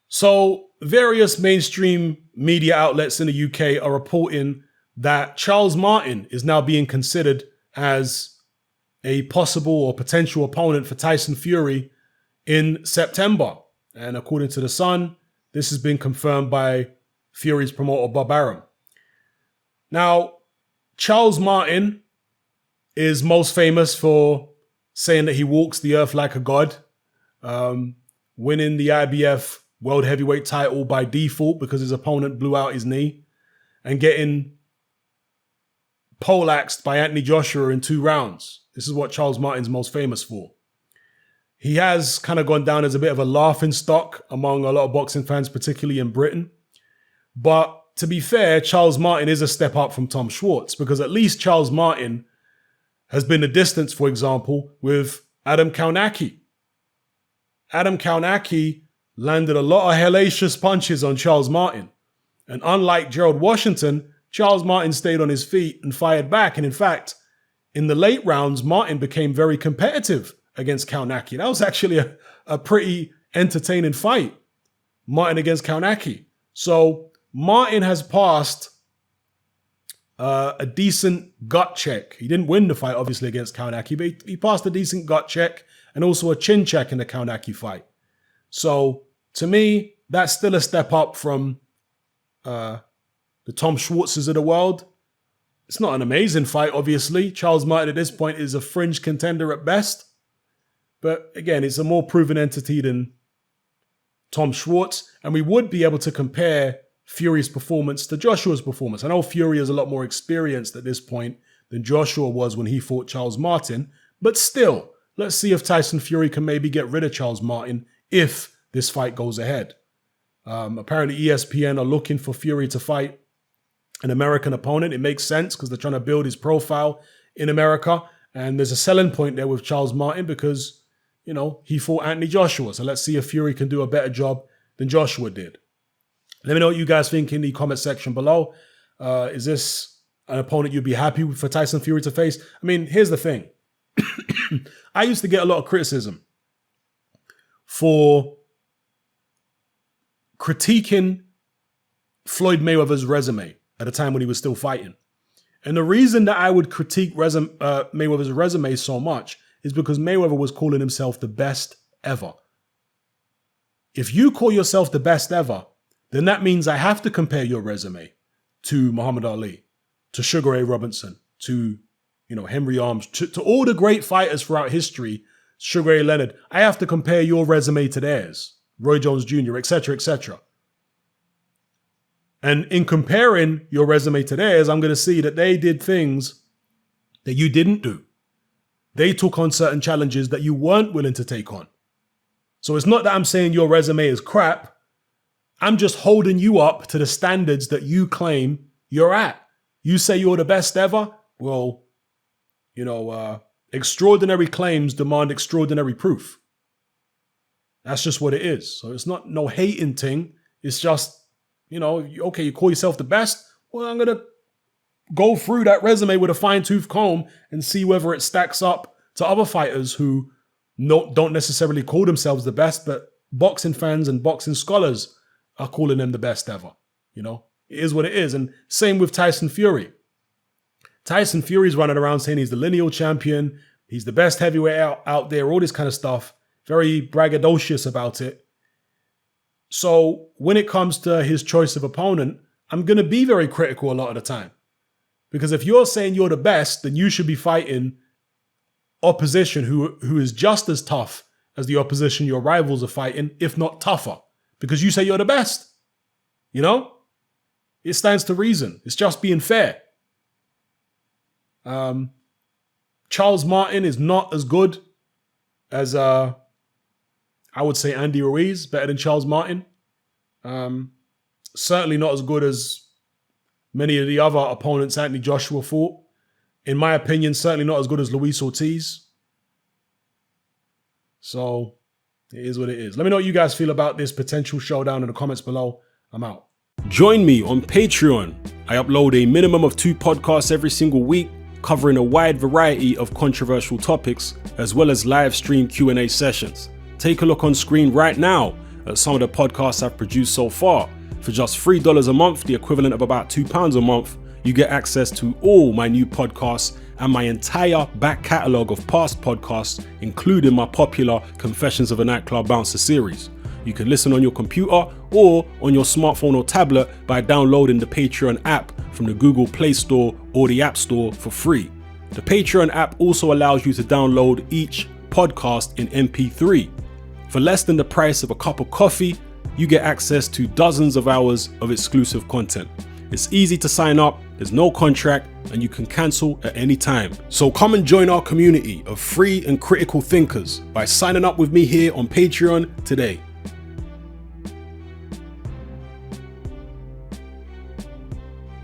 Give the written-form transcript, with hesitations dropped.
So various mainstream media outlets in the UK are reporting that Charles Martin is now being considered as a possible or potential opponent for Tyson Fury in September. And according to The Sun, this has been confirmed by Fury's promoter, Bob Arum. Now, Charles Martin is most famous for saying that he walks the earth like a god, winning the IBF World Heavyweight title by default because his opponent blew out his knee, and getting poleaxed by Anthony Joshua in 2 rounds. This is what Charles Martin's most famous for. He has kind of gone down as a bit of a laughing stock among a lot of boxing fans, particularly in Britain. But to be fair, Charles Martin is a step up from Tom Schwartz, because at least Charles Martin has been a distance, for example, with Adam Kaunacki. Adam Kaunacki landed a lot of hellacious punches on Charles Martin. And unlike Gerald Washington, Charles Martin stayed on his feet and fired back. And in fact, in the late rounds, Martin became very competitive against Kaunacki. That was actually a pretty entertaining fight, Martin against Kaunacki. So Martin has passed a decent gut check. He didn't win the fight, obviously, against Kaunacki, but he passed a decent gut check and also a chin check in the Kaunacki fight. So to me, that's still a step up from the Tom Schwartzes of the world. It's not an amazing fight, obviously. Charles Martin at this point is a fringe contender at best. But again, it's a more proven entity than Tom Schwartz. And we would be able to compare Fury's performance to Joshua's performance. I know Fury is a lot more experienced at this point than Joshua was when he fought Charles Martin. But still, let's see if Tyson Fury can maybe get rid of Charles Martin if this fight goes ahead. Apparently ESPN are looking for Fury to fight an American opponent. It makes sense because they're trying to build his profile in America. And there's a selling point there with Charles Martin because, you know, he fought Anthony Joshua. So let's see if Fury can do a better job than Joshua did. Let me know what you guys think in the comment section below. Is this an opponent you'd be happy with for Tyson Fury to face? I mean, here's the thing. I used to get a lot of criticism for critiquing Floyd Mayweather's resume at a time when he was still fighting. And the reason that I would critique Mayweather's resume so much is because Mayweather was calling himself the best ever. If you call yourself the best ever, then that means I have to compare your resume to Muhammad Ali, to Sugar Ray Robinson, to Henry Arms, to all the great fighters throughout history, Sugar Ray Leonard. I have to compare your resume to theirs, Roy Jones Jr., etc., etc. And in comparing your resume to theirs, I'm going to see that they did things that you didn't do. They took on certain challenges that you weren't willing to take on. So it's not that I'm saying your resume is crap. I'm just holding you up to the standards that you claim you're at. You say you're the best ever. Well, extraordinary claims demand extraordinary proof. That's just what it is. So it's not no hating thing. It's just, okay, you call yourself the best. Well, I'm going to go through that resume with a fine-tooth comb and see whether it stacks up to other fighters who don't necessarily call themselves the best, but boxing fans and boxing scholars are calling them the best ever. It is what it is. And same with Tyson Fury. Tyson Fury's running around saying he's the lineal champion. He's the best heavyweight out there, all this kind of stuff. Very braggadocious about it. So when it comes to his choice of opponent, I'm going to be very critical a lot of the time. Because if you're saying you're the best, then you should be fighting opposition who is just as tough as the opposition your rivals are fighting, if not tougher. Because you say you're the best. It stands to reason. It's just being fair. Charles Martin is not as good as, I would say, Andy Ruiz, better than Charles Martin. Certainly not as good as many of the other opponents Anthony Joshua fought. In my opinion, certainly not as good as Luis Ortiz. So it is what it is. Let me know what you guys feel about this potential showdown in the comments below. I'm out. Join me on Patreon. I upload a minimum of 2 podcasts every single week, covering a wide variety of controversial topics, as well as live stream Q&A sessions. Take a look on screen right now, at some of the podcasts I've produced so far. For just $3 a month, the equivalent of about £2 a month, you get access to all my new podcasts and my entire back catalogue of past podcasts, including my popular Confessions of a Nightclub Bouncer series. You can listen on your computer or on your smartphone or tablet by downloading the Patreon app from the Google Play Store or the App Store for free. The Patreon app also allows you to download each podcast in MP3. For less than the price of a cup of coffee, you get access to dozens of hours of exclusive content. It's easy to sign up, there's no contract, and you can cancel at any time. So come and join our community of free and critical thinkers by signing up with me here on Patreon today.